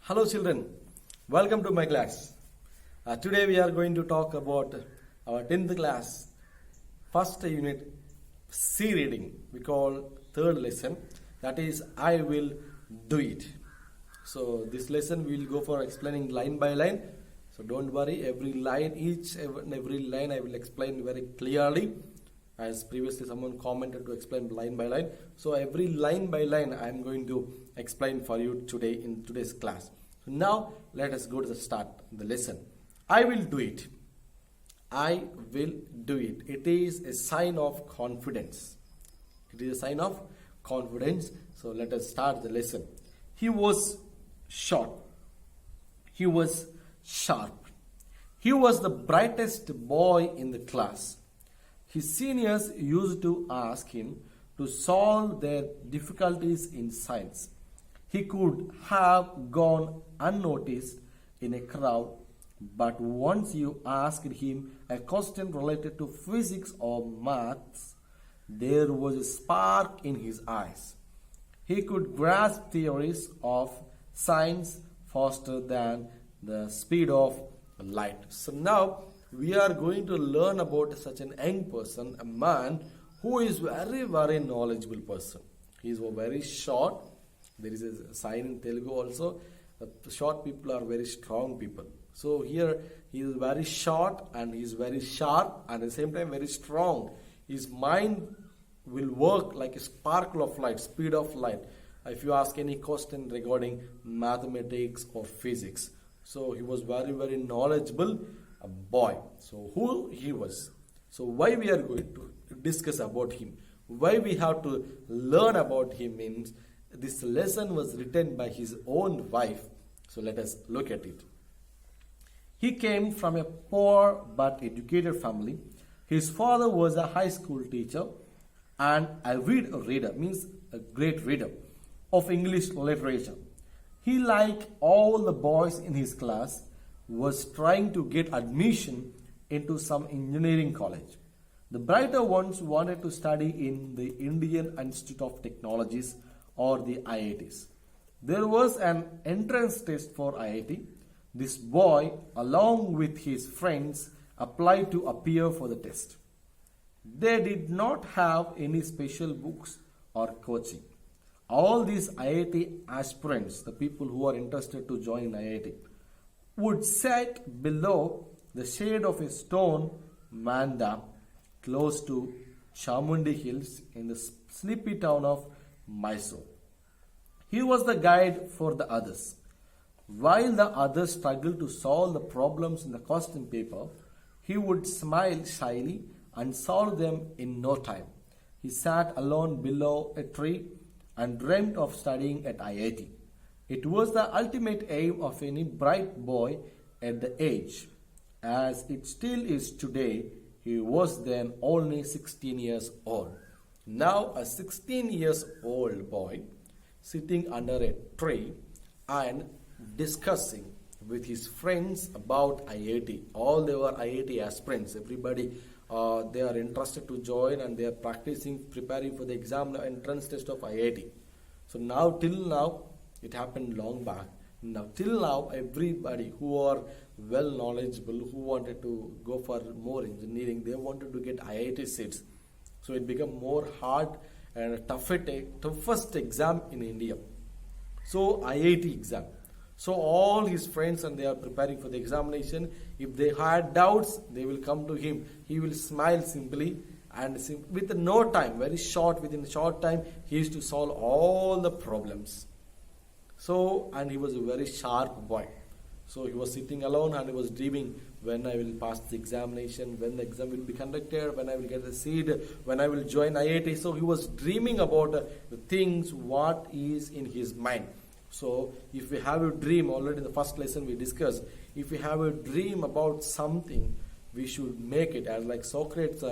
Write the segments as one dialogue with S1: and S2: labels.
S1: Hello children, welcome to my class. Today we are going to talk about our 10th class first unit C reading. We call third lesson, that is I will do it. So this lesson we will go for explaining line by line. So don't worry, every line, every line I will explain very clearly. As previously someone commented to explain line by line. So every line by line I am going to explain for you today in today's class. So now let us go to the start of the lesson. I will do it. I will do it. It is a sign of confidence. It is a sign of confidence. So let us start the lesson. He was short. He was sharp. He was the brightest boy in the class. His seniors used to ask him to solve their difficulties in science. He could have gone unnoticed in a crowd, but once you asked him a question related to physics or maths, there was a spark in his eyes. He could grasp theories of science faster than the speed of light. So now we are going to learn about such an young person, a man who is very knowledgeable person. He is very short. There is a sign in Telugu also. Short people are very strong people. So here he is very short and he is very sharp and at the same time very strong. His mind will work like a sparkle of light, speed of light. If you ask any question regarding mathematics or physics. So he was very knowledgeable boy. So who he was. So why we are going to discuss about him. Why we have to learn about him means this lesson was written by his own wife. So let us look at it. He came from a poor but educated family. His father was a high school teacher and a reader, means a great reader of English literature. He, like all the boys in his class, was trying to get admission into some engineering college. The brighter ones wanted to study in the Indian Institute of Technologies or the IITs. There was an entrance test for IIT. This boy, along with his friends, applied to appear for the test. They did not have any special books or coaching. All these IIT aspirants, the people who are interested to join IIT, would sit below the shade of a stone manda close to Chamundi Hills in the sleepy town of Mysore. He was the guide for the others. While the others struggled to solve the problems in the question paper, he would smile shyly and solve them in no time. He sat alone below a tree and dreamt of studying at IIT. It was the ultimate aim of any bright boy at the age. As it still is today, he was then only 16 years old. Now a 16 years old boy sitting under a tree and discussing with his friends about IIT. All they were IIT aspirants. Everybody, they are interested to join and they are preparing for the exam entrance test of IIT. So now, till now, it happened long back. Now, till now, everybody who are well knowledgeable, who wanted to go for more engineering, they wanted to get IIT seats. So it became more hard and toughest exam in India. So IIT exam. So all his friends and they are preparing for the examination. If they had doubts, they will come to him. He will smile simply and with no time, within a short time, he used to solve all the problems. So, and he was a very sharp boy. So he was sitting alone and he was dreaming when I will pass the examination, when the exam will be conducted, when I will get the seat, when I will join IIT. So he was dreaming about the things what is in his mind. So if we have a dream, already in the first lesson we discussed, if we have a dream about something, we should make it. As like Socrates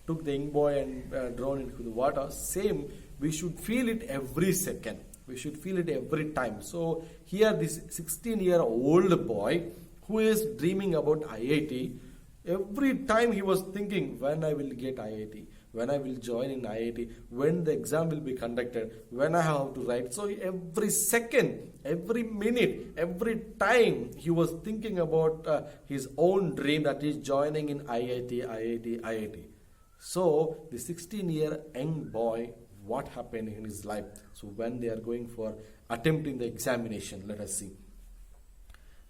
S1: took the young boy and drowned into the water, same, we should feel it every second. We should feel it every time. So here this 16-year-old boy who is dreaming about IIT, every time he was thinking when I will get IIT, when I will join in IIT, when the exam will be conducted, when I have to write. So every second, every minute, every time he was thinking about his own dream, that is joining in IIT. So the 16-year young boy, what happened in his life? So when they are going for attempting the examination, let us see.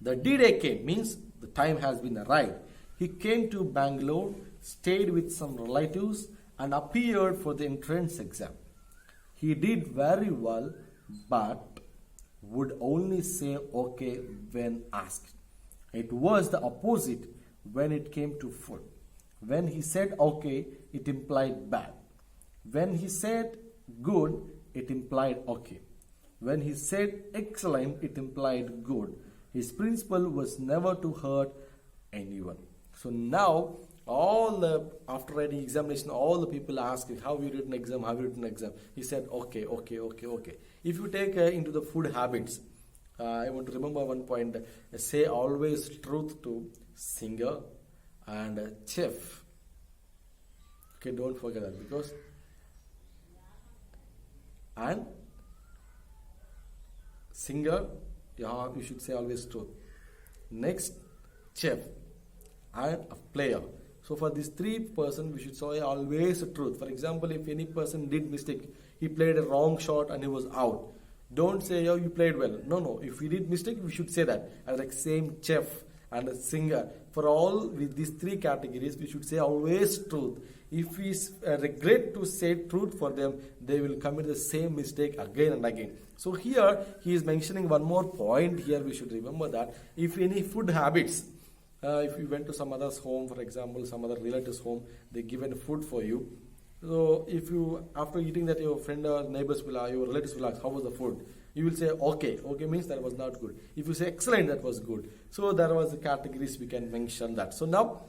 S1: The D-Day came, means the time has been arrived. He came to Bangalore, stayed with some relatives, and appeared for the entrance exam. He did very well, but would only say okay when asked. It was the opposite when it came to food. When he said okay, it implied bad. When he said good, it implied okay. When he said excellent, it implied good. His principle was never to hurt anyone. So now, after writing examination, all the people ask, how you written exam, how you written exam? He said, okay. If you take into the food habits, I want to remember one point, say always truth to singer and chef. Okay, don't forget that, because, and singer, yeah, you should say always truth. Next, chef and a player. So for these three persons, we should say always the truth. For example, if any person did mistake, he played a wrong shot and he was out. Don't say, oh, you played well. No. If he did mistake, we should say that. As like same chef and a singer. For all with these three categories, we should say always truth. If we regret to say truth for them, they will commit the same mistake again and again. So here, he is mentioning one more point here. We should remember that if any food habits, if you went to some other's home, for example, some other relative's home, they given food for you. So if you, after eating that, your friend or neighbors will ask, your relatives will ask, how was the food? You will say, okay. Okay means that was not good. If you say excellent, that was good. So there was the categories we can mention that. So now,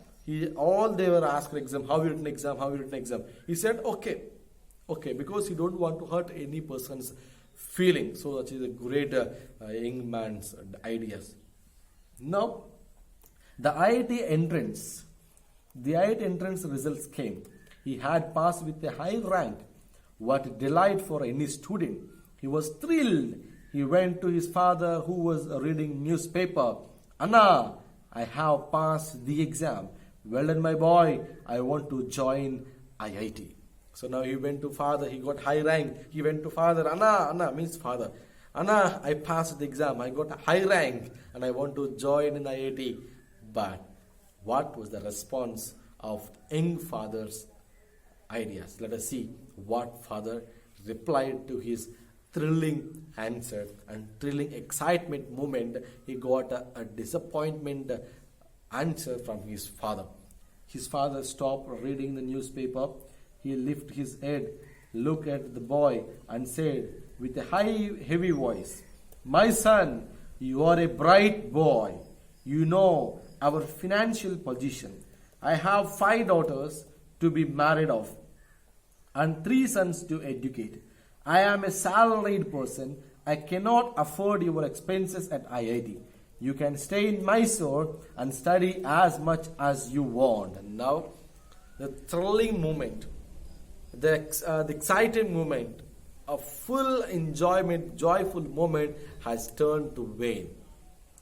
S1: all they were asked for exam, how you written exam. He said, okay, because he don't want to hurt any person's feeling. So that is a great young man's ideas. Now, the IIT entrance results came. He had passed with a high rank. What a delight for any student. He was thrilled. He went to his father, who was reading newspaper. Anna, I have passed the exam. Well done, my boy. I want to join IIT. So now he went to father. He got high rank. He went to father. Anna means father. Anna, I passed the exam. I got a high rank and I want to join in IIT. But what was the response of young father's ideas? Let us see what father replied to his thrilling answer and thrilling excitement moment. He got a disappointment answer from his father. His father stopped reading the newspaper. He lifted his head, looked at the boy and said with a heavy voice, my son, you are a bright boy. You know our financial position. I have 5 daughters to be married off and 3 sons to educate. I am a salaried person. I cannot afford your expenses at IIT. You can stay in Mysore and study as much as you want. And now, the thrilling moment, the exciting moment, a full enjoyment, joyful moment has turned to vain.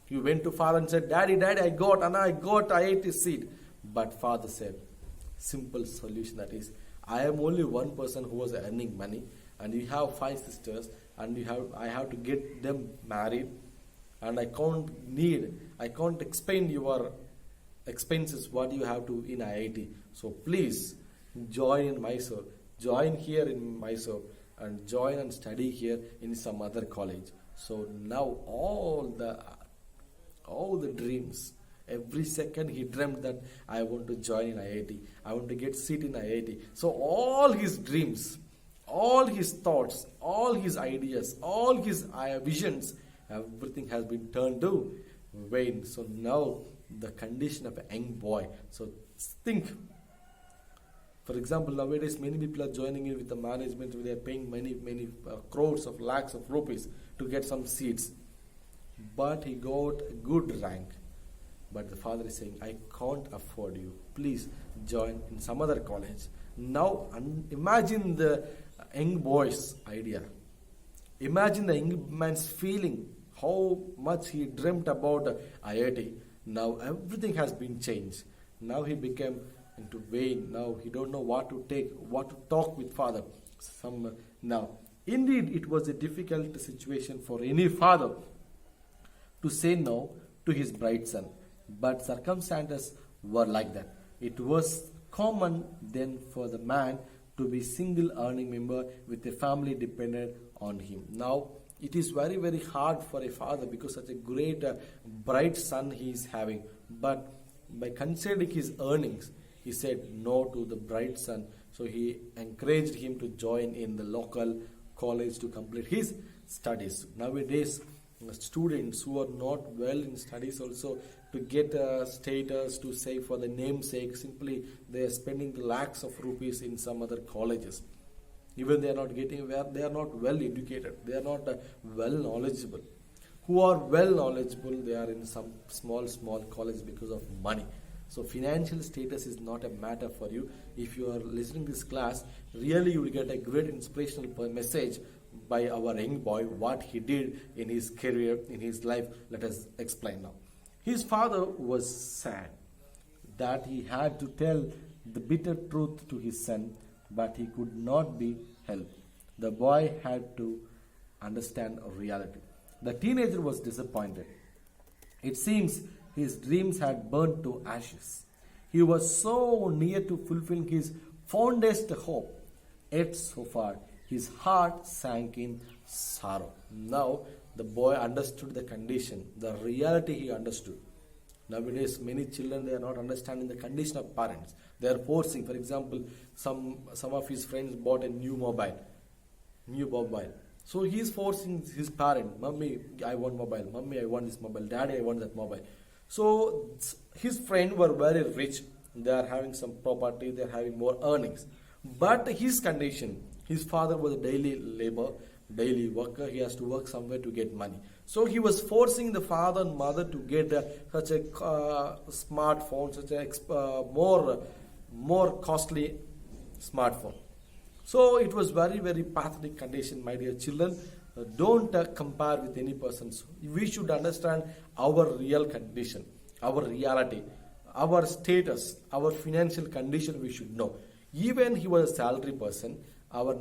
S1: He went to father and said, Daddy, I got IIT seat. But father said, simple solution, that is, I am only one person who was earning money, and you have 5 sisters, and I have to get them married, and I can't explain your expenses what you have to in IIT. So please join in Mysore, join here in Mysore, and join and study here in some other college. So now all the dreams, every second he dreamt that I want to join in IIT, I want to get seat in IIT. So all his dreams, all his thoughts, all his ideas, all his visions, everything has been turned to vain. So now the condition of a young boy. So think, for example, nowadays many people are joining in with the management. They are paying many crores of lakhs of rupees to get some seats. But he got a good rank. But the father is saying, I can't afford you. Please join in some other college. Now imagine the young boy's idea. Imagine the young man's feeling, how much he dreamt about IIT. Now everything has been changed. Now he became into vain. Now he don't know what to take, what to talk with father. Now, indeed, it was a difficult situation for any father to say no to his bright son. But circumstances were like that. It was common then for the man to be single earning member with a family dependent on him. Now, it is very, very hard for a father because such a great, bright son he is having. But by considering his earnings, he said no to the bright son. So he encouraged him to join in the local college to complete his studies. Nowadays, students who are not well in studies also to get a status to say for the namesake, simply they are spending lakhs of rupees in some other colleges. Even they are not getting where they are not well educated, they are not well knowledgeable. Who are well knowledgeable, they are in some small college because of money. So financial status is not a matter for you. If you are listening to this class, really you will get a great inspirational message by our young boy, what he did in his career, in his life. Let us explain now. His father was sad that he had to tell the bitter truth to his son, but he could not be helped. The boy had to understand reality. The teenager was disappointed. It seems his dreams had burnt to ashes. He was so near to fulfilling his fondest hope, yet so far his heart sank in sorrow. Now the boy understood the condition, the reality he understood. Nowadays, many children, they are not understanding the condition of parents. They are forcing. For example, some of his friends bought a new mobile. So he is forcing his parent, "Mummy, I want mobile. Mummy, I want this mobile. Daddy, I want that mobile." So his friends were very rich. They are having some property. They are having more earnings. But his condition, his father was a daily labor, daily worker. He has to work somewhere to get money. So he was forcing the father and mother to get such a smartphone, such a more costly smartphone. So it was very, very pathetic condition, my dear children. Don't compare with any person. We should understand our real condition, our reality, our status, our financial condition we should know. Even he was a salary person, our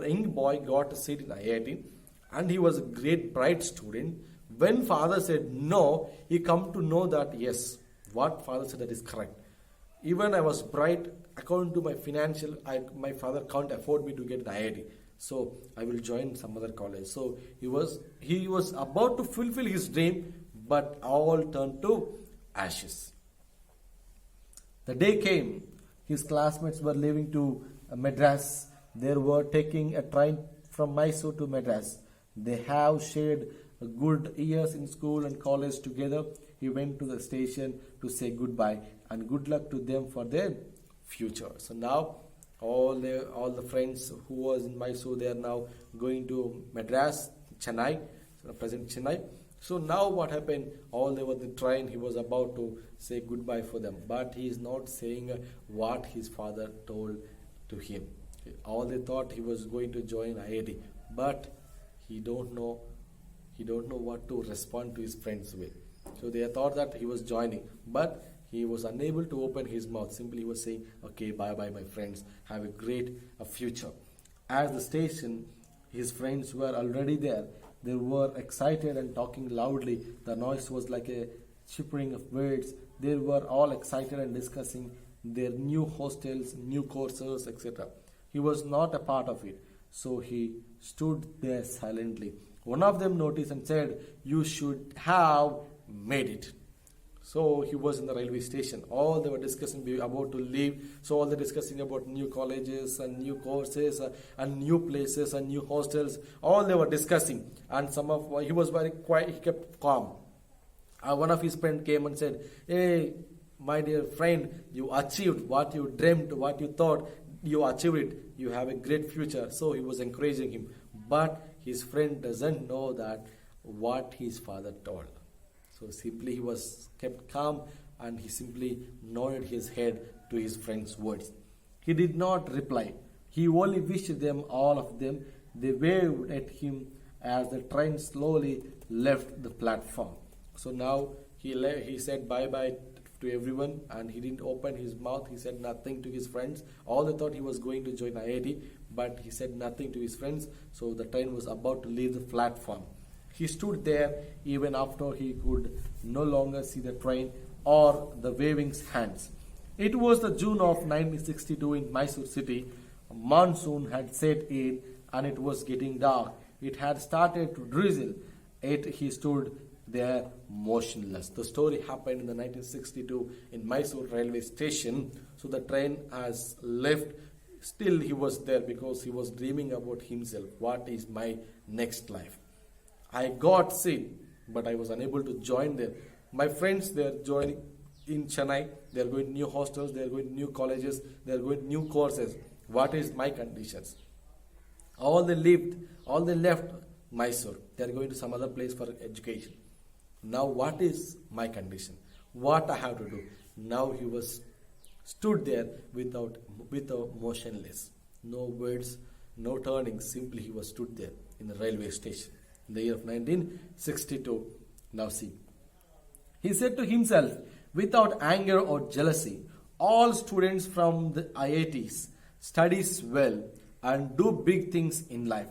S1: young boy got a seat in IIT and he was a great bright student. When father said no, he come to know that yes, what father said that is correct. Even I was bright, according to my financial, my father can't afford me to get an IIT. So I will join some other college. So he was about to fulfill his dream, but all turned to ashes. The day came, his classmates were leaving to Madras. They were taking a train from Mysore to Madras. They have shared good years in school and college together. He went to the station to say goodbye and good luck to them for their future. So now all the friends who was in Mysore, they are now going to Madras, Chennai, present Chennai. So now what happened? All they were the train. He was about to say goodbye for them, but he is not saying what his father told to him. All they thought he was going to join IIT, but he don't know what to respond to his friends with. So they thought that he was joining, but he was unable to open his mouth. Simply he was saying, "Okay, bye-bye my friends, have a great future." At the station, his friends were already there. They were excited and talking loudly. The noise was like a chippering of birds. They were all excited and discussing their new hostels, new courses, etc. He was not a part of it, so he stood there silently. One of them noticed and said, "You should have made it." So he was in the railway station. All they were discussing about to leave. So all they discussing about new colleges and new courses and new places and new hostels. All they were discussing. And he was very quiet. He kept calm. One of his friends came and said, "Hey, my dear friend, you achieved what you dreamed, what you thought. You achieved it. You have a great future." So he was encouraging him. But his friend doesn't know that what his father told. So simply he was kept calm and he simply nodded his head to his friend's words. He did not reply. He only wished them, all of them. They waved at him as the train slowly left the platform. So now he said bye bye to everyone, and he didn't open his mouth. He said nothing to his friends. All they thought he was going to join IIT, but he said nothing to his friends. So the train was about to leave the platform. He stood there even after he could no longer see the train or the waving hands. It was the June of 1962 in Mysore city. Monsoon had set in and it was getting dark. It had started to drizzle. Yet he stood there motionless. The story happened in the 1962 in Mysore railway station. So the train has left. Still he was there because he was dreaming about himself. What is my next life? I got sick, but I was unable to join them. My friends, they are joining in Chennai. They are going to new hostels. They are going to new colleges. They are going to new courses. What is my conditions? All they left Mysore. They are going to some other place for education. Now what is my condition? What I have to do? Now he was stood there without motionless. No words, no turning. Simply he was stood there in the railway station in the year of 1962. Now see. He said to himself, without anger or jealousy, all students from the IITs studies well and do big things in life.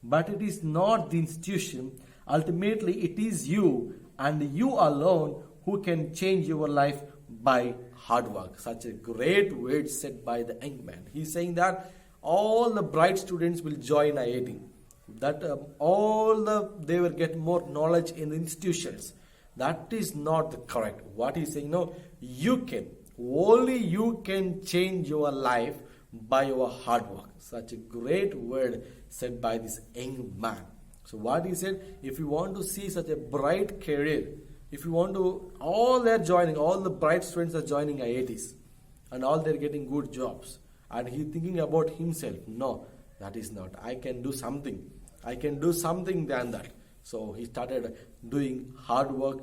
S1: But it is not the institution. Ultimately, it is you and you alone who can change your life by hard work. Such a great word said by the young man. He is saying that all the bright students will join IIT. That they will get more knowledge in the institutions. That is not the correct. What he is saying, no, you can. Only you can change your life by your hard work. Such a great word said by this young man. So what he said, if you want to see such a bright career, if you want to, all the bright students are joining IITs and all they're getting good jobs. And he thinking about himself, no, that is not. I can do something. I can do something than that. So he started doing hard work.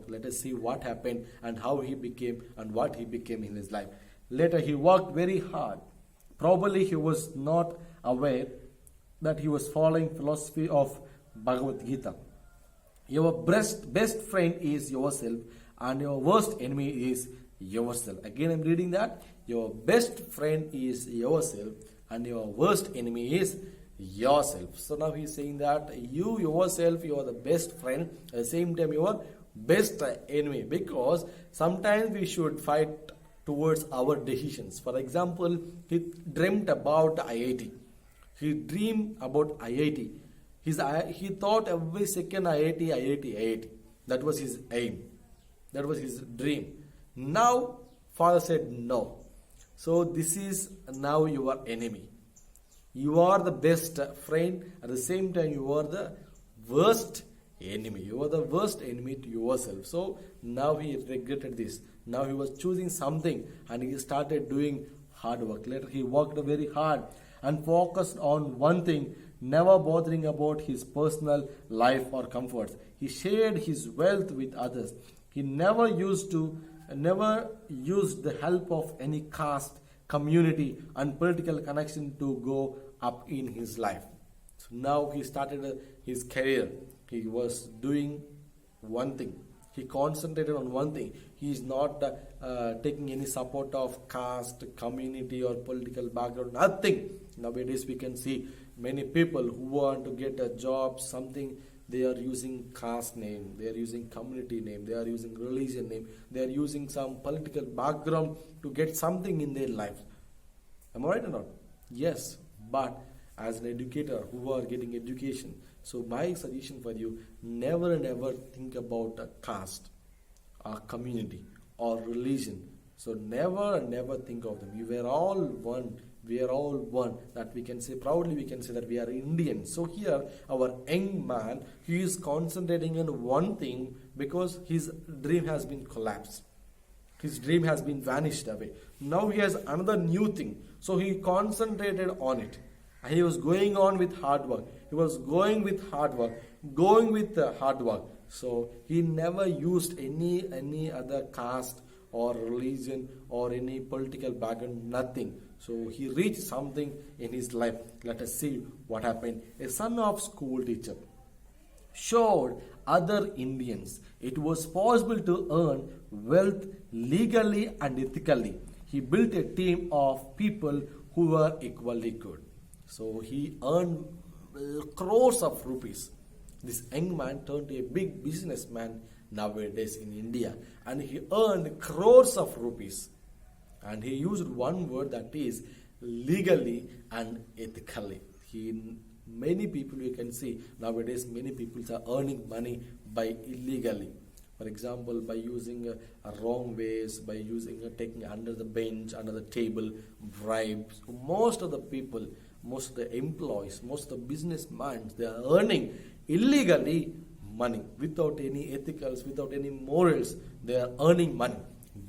S1: Let us see what happened and how he became and what he became in his life. Later he worked very hard. Probably he was not aware that he was following philosophy of Bhagavad Gita. Your best friend is yourself and your worst enemy is yourself. Again I'm reading that. Your best friend is yourself and your worst enemy is yourself. So now he's saying that you yourself, you are the best friend, at the same time you are best enemy, because sometimes we should fight towards our decisions. For example, he dreamt about IIT. He dreamed about IIT. He thought every second IIT. That was his aim. That was his dream. Now father said no. So this is now your enemy. You are the best friend. At the same time, you are the worst enemy. You are the worst enemy to yourself. So now he regretted this. Now he was choosing something and he started doing hard work. Later he worked very hard and focused on one thing, never bothering about his personal life or comforts. He shared his wealth with others. He never used the help of any caste, community and political connection to go up in his life. So now he started his career. He was doing one thing. He concentrated on one thing. He is not taking any support of caste, community or political background. Nothing. Nowadays we can see many people who want to get a job, something, they are using caste name, they are using community name, they are using religion name, they are using some political background to get something in their life. Am I right or not? Yes. But as an educator who are getting education, so my suggestion for you, never think about a caste, a community or religion. So never think of them. We are all one. We are all one. That we can say proudly, we can say that we are Indians. So here our young man, he is concentrating on one thing because his dream has been collapsed. His dream has been vanished away. Now he has another new thing. So he concentrated on it. And he was going on with hard work. He was going with hard work. So he never used any other caste or religion or any political background, nothing. So he reached something in his life. Let us see what happened. A son of school teacher showed other Indians it was possible to earn wealth legally and ethically. He built a team of people who were equally good. So he earned crores of rupees. This young man turned to a big businessman nowadays in India, and he earned crores of rupees. And he used one word, that is legally and ethically. Many people, you can see nowadays, many people are earning money by illegally. For example, by using wrong ways, by using taking under the bench, under the table, bribes. Most of the people, most of the employees, most of the businessmen, they are earning illegally money without any ethicals, without any morals. They are earning money.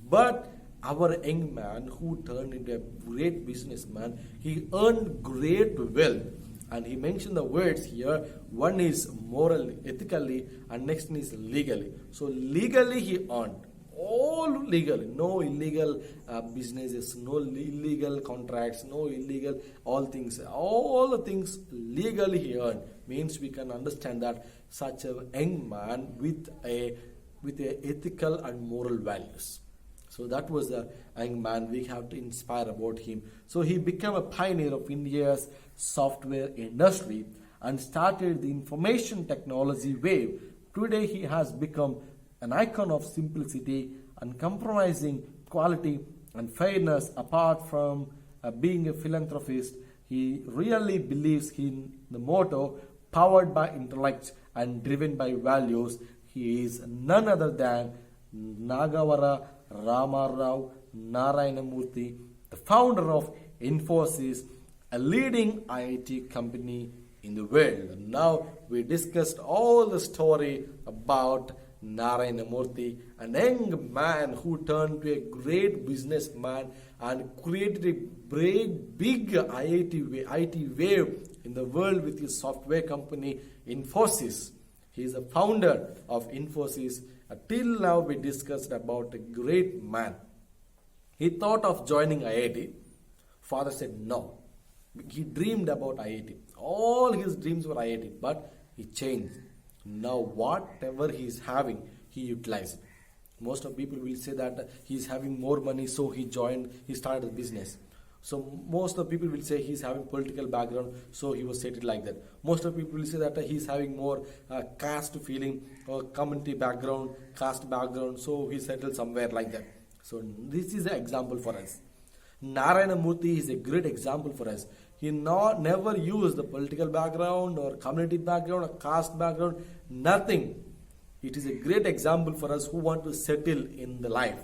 S1: But our young man who turned into a great businessman, he earned great wealth. And he mentioned the words here. One is morally, ethically, and next one is legally. So legally he earned. All legally. No illegal businesses, no illegal contracts, no illegal all things. All the things legally he earned. Means we can understand that such a young man with a ethical and moral values. So that was the young man we have to inspire about him. So he became a pioneer of India's software industry and started the information technology wave. Today he has become an icon of simplicity, uncompromising quality and fairness. Apart from being a philanthropist, he really believes in the motto, powered by intellect and driven by values. He is none other than Nagavara Ramarao Narayanamurthy, the founder of Infosys, a leading IT company in the world. And now we discussed all the story about Narayanamurthy, a young man who turned to a great businessman and created a great big IT wave in the world with his software company Infosys. He is a founder of Infosys. Till now we discussed about a great man. He thought of joining IIT. Father said no. He dreamed about IIT. All his dreams were IIT, but he changed. Now whatever he is having, he utilized. Most of people will say that he is having more money, so he started a business. So most of the people will say he is having political background, so he was settled like that. Most of the people will say that he is having more caste feeling or community background, caste background, so he settled somewhere like that. So this is an example for us. Narayanamurthy is a great example for us. He never used the political background or community background or caste background, nothing. It is a great example for us who want to settle in the life.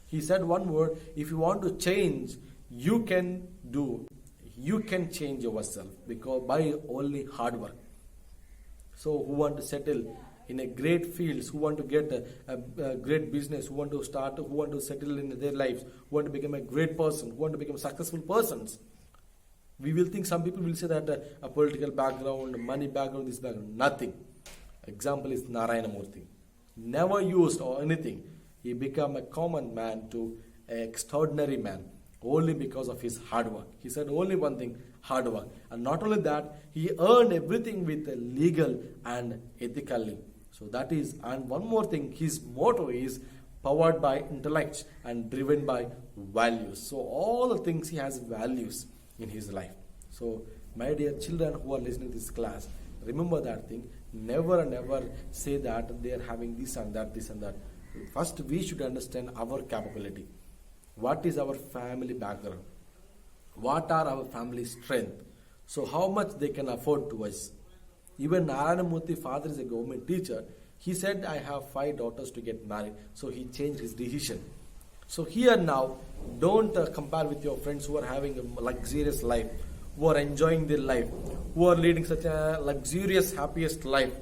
S1: He said one word, if you want to change, you can change yourself because by only hard work. So who want to settle in a great fields, who want to get a great business, who want to settle in their lives, who want to become a great person, who want to become successful persons. We will think, some people will say that a political background, money background, this background, nothing. Example is Narayanamurthy. Never used or anything. He became a common man to an extraordinary man only because of his hard work. He said only one thing, hard work. And not only that, he earned everything with legal and ethically. So that is, and one more thing, his motto is powered by intellect and driven by values. So all the things, he has values in his life. So my dear children who are listening to this class, remember that thing. Never and ever say that they are having this and that, this and that. First we should understand our capability. What is our family background? What are our family strength? So how much they can afford to us. Even Narayanamurthy father is a government teacher. He said, I have 5 daughters to get married. So he changed his decision. So here now, don't compare with your friends who are having a luxurious life, who are enjoying their life, who are leading such a luxurious, happiest life.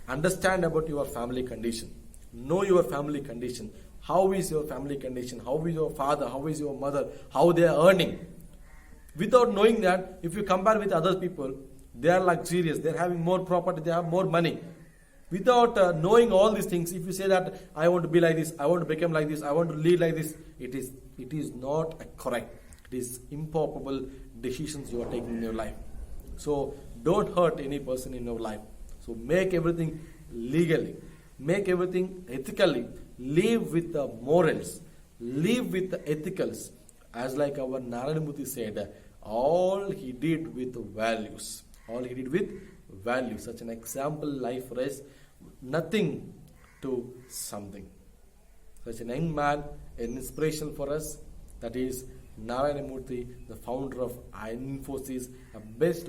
S1: Understand about your family condition. Know your family condition. How is your family condition? How is your father? How is your mother? How they are earning? Without knowing that, if you compare with other people, they are luxurious. They are having more property. They have more money. Without knowing all these things, if you say that I want to be like this, I want to become like this, I want to lead like this, it is not correct. It is improbable decisions you are taking in your life. So don't hurt any person in your life. So make everything legally, make everything ethically, live with the morals, live with the ethicals. As like our Narayana Murthy said, all he did with values. All he did with values. Such an example life for us, nothing to something. Such an young man, an inspiration for us. That is Narayana Murthy, the founder of Infosys,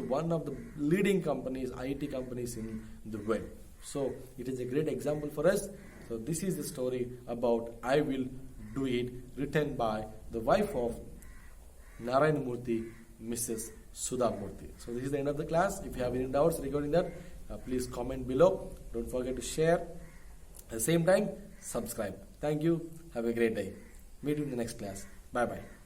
S1: one of the leading companies, IT companies in the world. So it is a great example for us. So this is the story about I Will Do It, written by the wife of Narayana Murthy, Mrs. Sudha Murthy. So this is the end of the class. If you have any doubts regarding that, please comment below. Don't forget to share. At the same time, subscribe. Thank you. Have a great day. Meet you in the next class. Bye bye.